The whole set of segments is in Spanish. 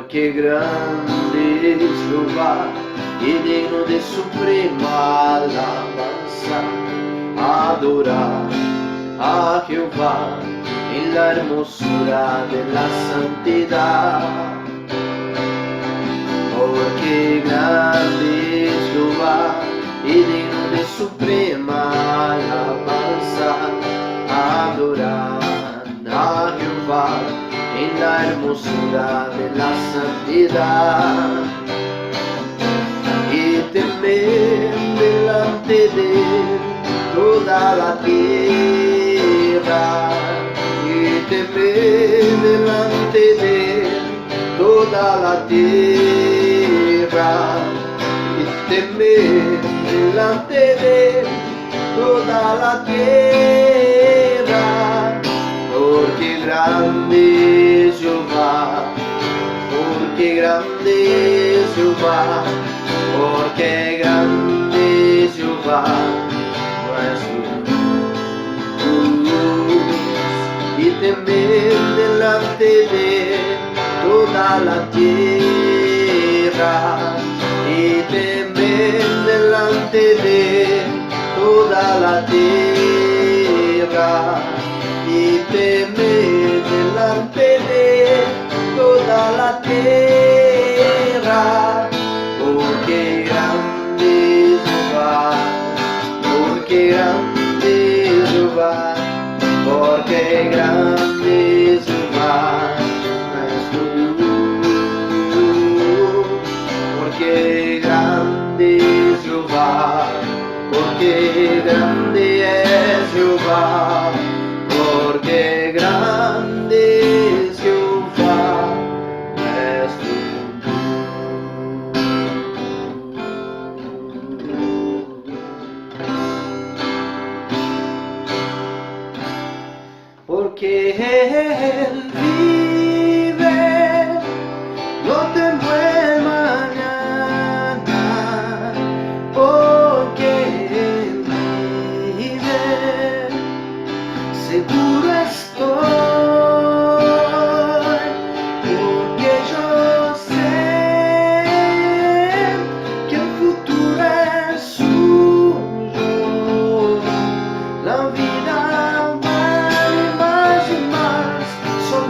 porque grande es Jehová y digno de suprema alabanza. Adorar a Jehová en la hermosura de la santidad, porque grande es Jehová y digno de suprema alabanza. Adorar a Jehová en la hermosura de la santidad, y temer delante de él toda la tierra, y temer delante de él toda la tierra, y temer delante de él toda la tierra, porque grande es Jehová, porque grande es Jehová, porque grande es Jehová nuestro Dios, y temer delante de él toda la tierra, y temer delante de él toda la tierra, y temer delante de él toda la tierra, porque grande es Jehová, porque grande es Jehová, porque grande es Jehová nuestro Dios, porque grande es Jehová, porque grande es Jehová, porque grande es Jehová nuestro Dios. Porque Él vive, no temo el mañana, porque Él vive, seguro estoy, porque yo sé que el futuro es suyo, la vida vale más y más, solo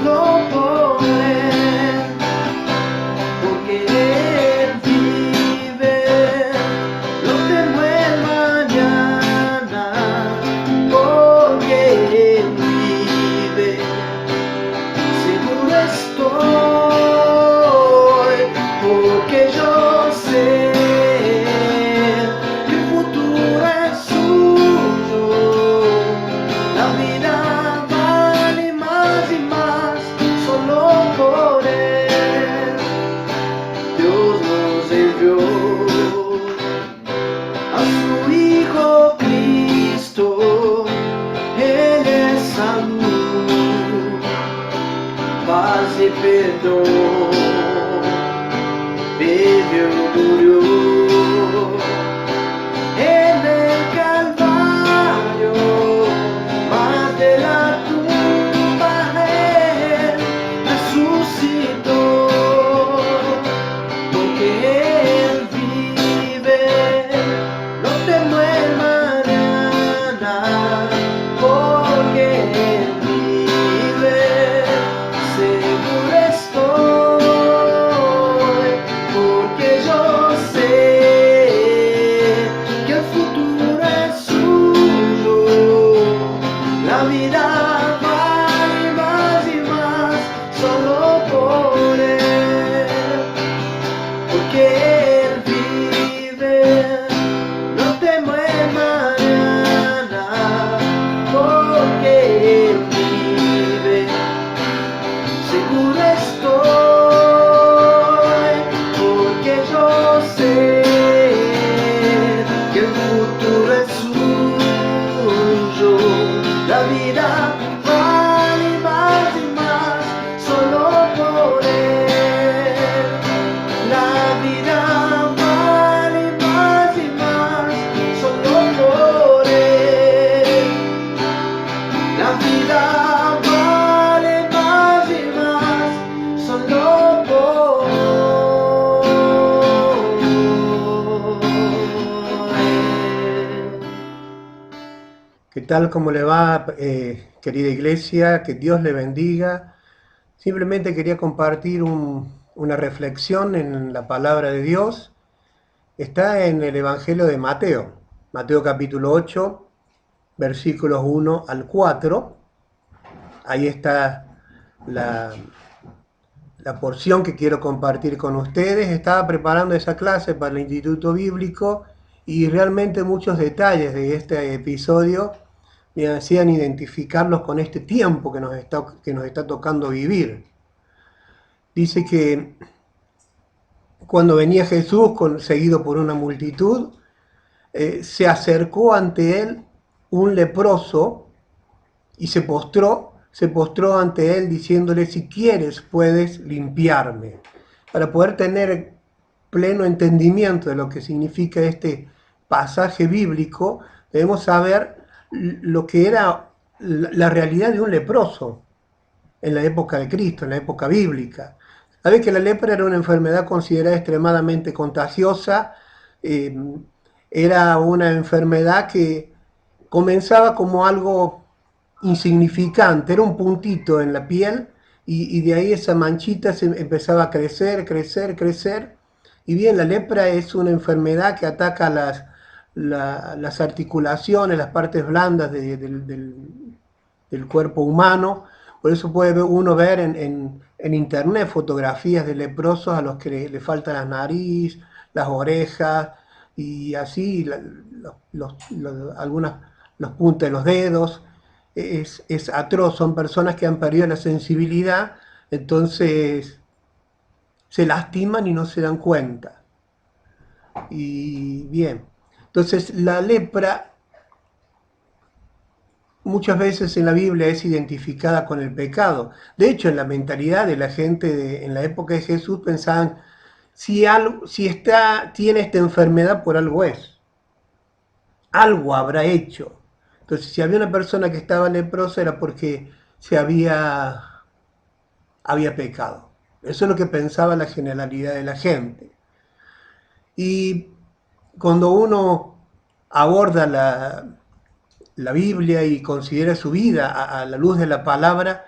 ¿Qué tal? ¿Cómo le va, querida iglesia? Que Dios le bendiga. Simplemente quería compartir una reflexión en la palabra de Dios. Está en el Evangelio de Mateo, Mateo capítulo 8, versículos 1 al 4. Ahí está la, la porción que quiero compartir con ustedes. Estaba preparando esa clase para el Instituto Bíblico y realmente muchos detalles de este episodio me hacían identificarlos con este tiempo que nos está tocando vivir. Dice que cuando venía Jesús, seguido por una multitud, se acercó ante él un leproso y se postró ante él diciéndole: si quieres puedes limpiarme. Para poder tener pleno entendimiento de lo que significa este pasaje bíblico, debemos saber lo que era la realidad de un leproso en la época de Cristo, en la época bíblica. Sabe que la lepra era una enfermedad considerada extremadamente contagiosa. eh, Era una enfermedad que comenzaba como algo insignificante, era un puntito en la piel y de ahí esa manchita se empezaba a crecer, crecer, crecer. Y bien, la lepra es una enfermedad que ataca las articulaciones, las partes blandas del cuerpo humano. Por eso puede uno ver en internet fotografías de leprosos a los que le falta la nariz, las orejas y así algunas los puntas de los dedos. Es atroz, son personas que han perdido la sensibilidad, entonces se lastiman y no se dan cuenta. Y bien, entonces la lepra muchas veces en la Biblia es identificada con el pecado. De hecho, en la mentalidad de la gente en la época de Jesús pensaban: si tiene esta enfermedad, por algo es, algo habrá hecho. Entonces, si había una persona que estaba leprosa era porque se había pecado. Eso es lo que pensaba la generalidad de la gente. Y cuando uno aborda la Biblia y considera su vida a la luz de la palabra,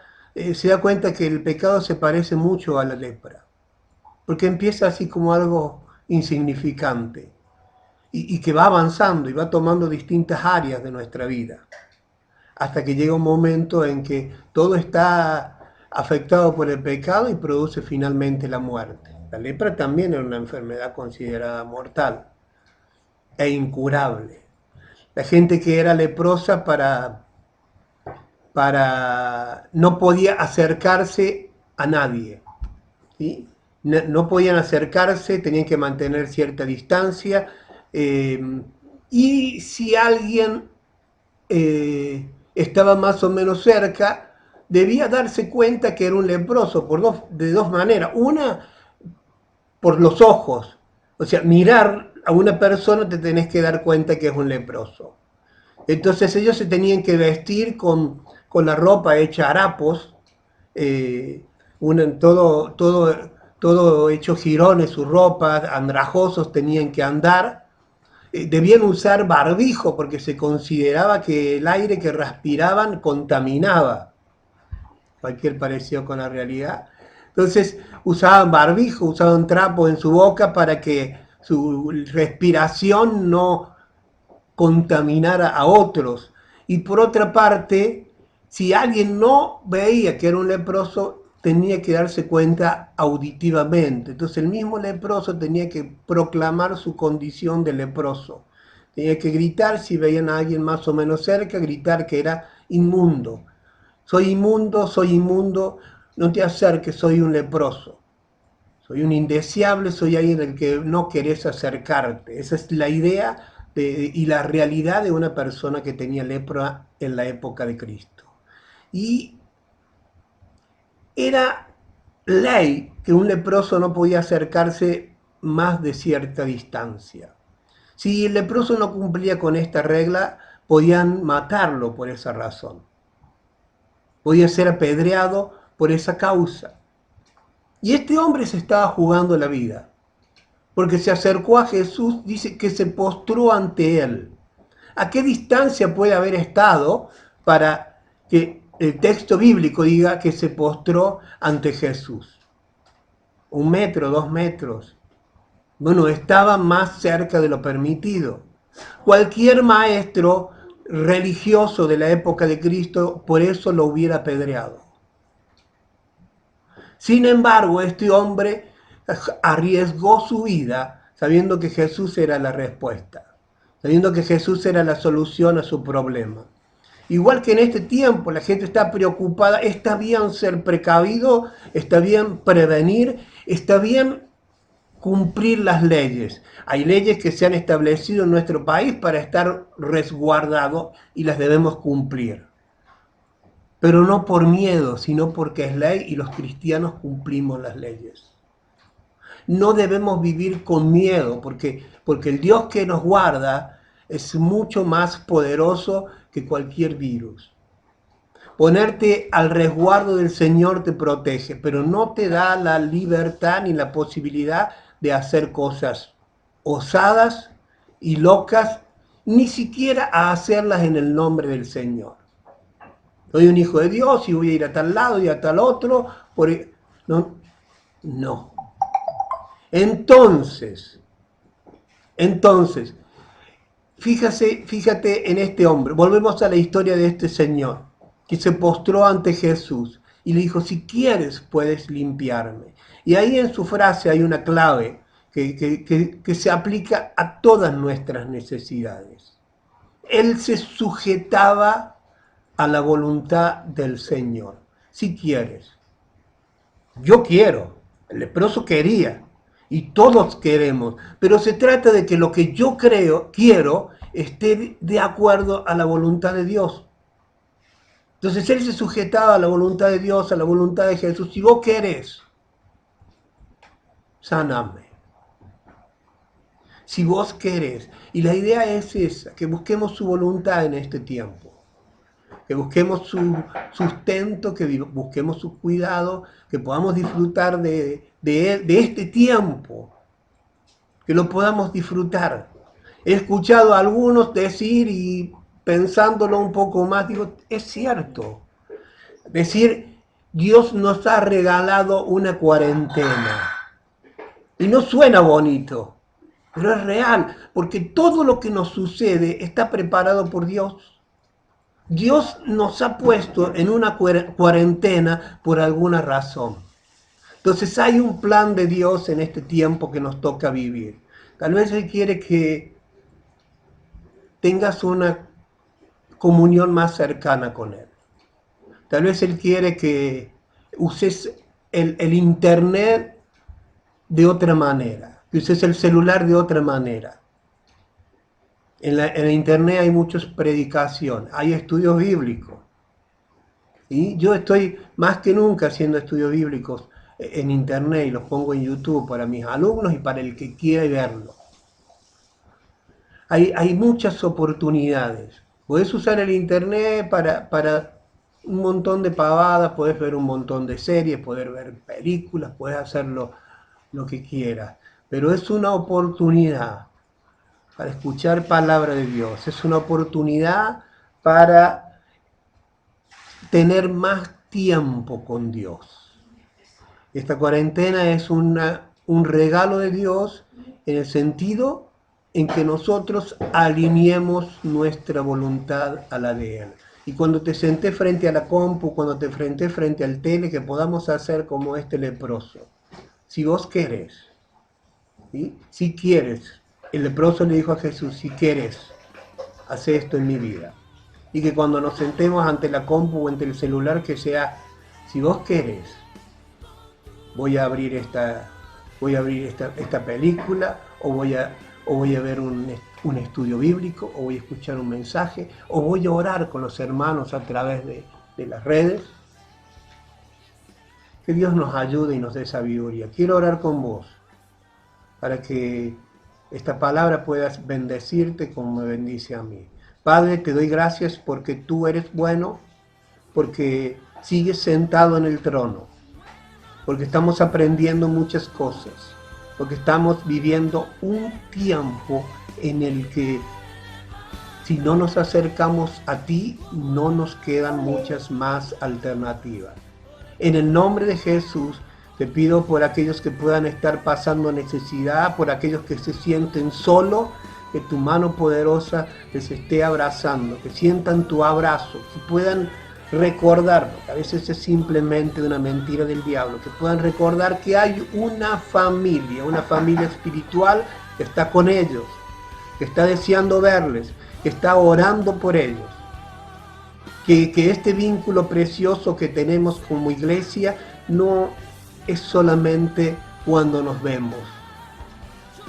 se da cuenta que el pecado se parece mucho a la lepra, porque empieza así como algo insignificante y que va avanzando y va tomando distintas áreas de nuestra vida, hasta que llega un momento en que todo está afectado por el pecado y produce finalmente la muerte. La lepra también era una enfermedad considerada mortal e incurable. La gente que era leprosa no podía acercarse a nadie, ¿sí? No podían acercarse, tenían que mantener cierta distancia, y si alguien estaba más o menos cerca, debía darse cuenta que era un leproso de dos maneras. Una, por los ojos. O sea, mirar a una persona te tenés que dar cuenta que es un leproso. Entonces ellos se tenían que vestir con la ropa hecha harapos, eh, todo hecho jirones, sus ropas, andrajosos tenían que andar. Debían usar barbijo porque se consideraba que el aire que respiraban contaminaba. Cualquier parecido con la realidad. Entonces usaban barbijo, usaban trapo en su boca para que su respiración no contaminara a otros. Y por otra parte, si alguien no veía que era un leproso, tenía que darse cuenta auditivamente. Entonces el mismo leproso tenía que proclamar su condición de leproso. Tenía que gritar, si veían a alguien más o menos cerca, gritar que era inmundo. Soy inmundo, no te acerques, soy un leproso. Soy un indeseable, soy alguien del que no querés acercarte. Esa es la idea y la realidad de una persona que tenía lepra en la época de Cristo. Y era ley que un leproso no podía acercarse más de cierta distancia. Si el leproso no cumplía con esta regla, podían matarlo por esa razón. Podía ser apedreado por esa causa. Y este hombre se estaba jugando la vida, porque se acercó a Jesús, dice que se postró ante él. ¿A qué distancia puede haber estado para que el texto bíblico diga que se postró ante Jesús? 1 metro, 2 metros. Bueno, estaba más cerca de lo permitido. Cualquier maestro religioso de la época de Cristo por eso lo hubiera apedreado. Sin embargo, este hombre arriesgó su vida sabiendo que Jesús era la respuesta, sabiendo que Jesús era la solución a su problema. Igual que en este tiempo la gente está preocupada, está bien ser precavido, está bien prevenir, está bien cumplir las leyes. Hay leyes que se han establecido en nuestro país para estar resguardados y las debemos cumplir. Pero no por miedo, sino porque es ley y los cristianos cumplimos las leyes. No debemos vivir con miedo, porque el Dios que nos guarda es mucho más poderoso que cualquier virus. Ponerte al resguardo del Señor te protege, pero no te da la libertad ni la posibilidad de hacer cosas osadas y locas, ni siquiera a hacerlas en el nombre del Señor. Soy un hijo de Dios y voy a ir a tal lado y a tal otro. No. Entonces, fíjate en este hombre. Volvemos a la historia de este señor que se postró ante Jesús y le dijo, si quieres puedes limpiarme. Y ahí en su frase hay una clave que se aplica a todas nuestras necesidades. Él se sujetaba a la voluntad del Señor. Si quieres. Yo quiero. El leproso quería. Y todos queremos. Pero se trata de que lo que yo quiero, esté de acuerdo a la voluntad de Dios. Entonces él se sujetaba a la voluntad de Dios, a la voluntad de Jesús. Si vos querés, saname. Si vos querés. Y la idea es esa, que busquemos su voluntad en este tiempo. Que busquemos su sustento, que busquemos su cuidado, que podamos disfrutar de este tiempo, que lo podamos disfrutar. He escuchado a algunos decir, y pensándolo un poco más, digo, es cierto. Decir, Dios nos ha regalado una cuarentena. Y no suena bonito, pero es real, porque todo lo que nos sucede está preparado por Dios. Dios nos ha puesto en una cuarentena por alguna razón. Entonces hay un plan de Dios en este tiempo que nos toca vivir. Tal vez Él quiere que tengas una comunión más cercana con Él. Tal vez Él quiere que uses el internet de otra manera, que uses el celular de otra manera. En la internet hay muchas predicaciones, hay estudios bíblicos. Y yo estoy más que nunca haciendo estudios bíblicos en internet y los pongo en YouTube para mis alumnos y para el que quiera verlo. Hay muchas oportunidades. Podés usar el internet para un montón de pavadas, podés ver un montón de series, podés ver películas, podés hacerlo lo que quieras. Pero es una oportunidad para escuchar palabra de Dios. Es una oportunidad para tener más tiempo con Dios. Esta cuarentena es un regalo de Dios en el sentido en que nosotros alineemos nuestra voluntad a la de Él. Y cuando te senté frente a la compu, cuando te senté frente al tele, que podamos hacer como este leproso. Si vos querés, ¿sí? Si quieres. El leproso le dijo a Jesús, si quieres, haz esto en mi vida. Y que cuando nos sentemos ante la compu o ante el celular, que sea, si vos querés, voy a abrir esta película, o voy a ver un estudio bíblico, o voy a escuchar un mensaje, o voy a orar con los hermanos a través de las redes. Que Dios nos ayude y nos dé sabiduría. Quiero orar con vos, para que esta palabra pueda bendecirte como me bendice a mí. Padre, te doy gracias porque tú eres bueno, porque sigues sentado en el trono, porque estamos aprendiendo muchas cosas, porque estamos viviendo un tiempo en el que si no nos acercamos a ti, no nos quedan muchas más alternativas. En el nombre de Jesús, te pido por aquellos que puedan estar pasando necesidad, por aquellos que se sienten solos, que tu mano poderosa les esté abrazando, que sientan tu abrazo, que puedan recordar, que a veces es simplemente una mentira del diablo, que puedan recordar que hay una familia espiritual que está con ellos, que está deseando verles, que está orando por ellos. Que este vínculo precioso que tenemos como iglesia no es solamente cuando nos vemos,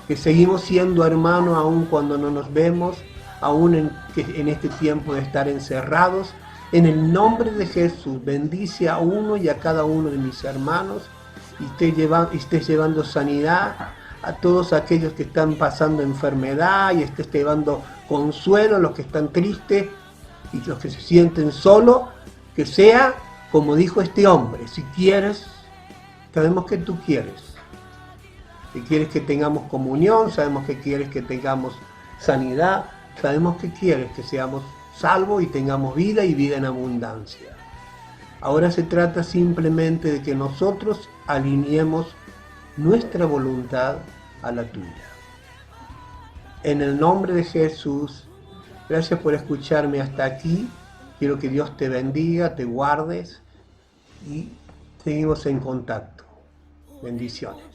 que seguimos siendo hermanos aún cuando no nos vemos, aún en este tiempo de estar encerrados. En el nombre de Jesús, bendice a uno y a cada uno de mis hermanos y estés llevando sanidad a todos aquellos que están pasando enfermedad y estés llevando consuelo a los que están tristes y los que se sienten solos, que sea como dijo este hombre: si quieres, sabemos que tú quieres, que quieres que tengamos comunión, sabemos que quieres que tengamos sanidad, sabemos que quieres que seamos salvos y tengamos vida y vida en abundancia. Ahora se trata simplemente de que nosotros alineemos nuestra voluntad a la tuya. En el nombre de Jesús, gracias por escucharme hasta aquí. Quiero que Dios te bendiga, te guardes y seguimos en contacto. Bendiciones.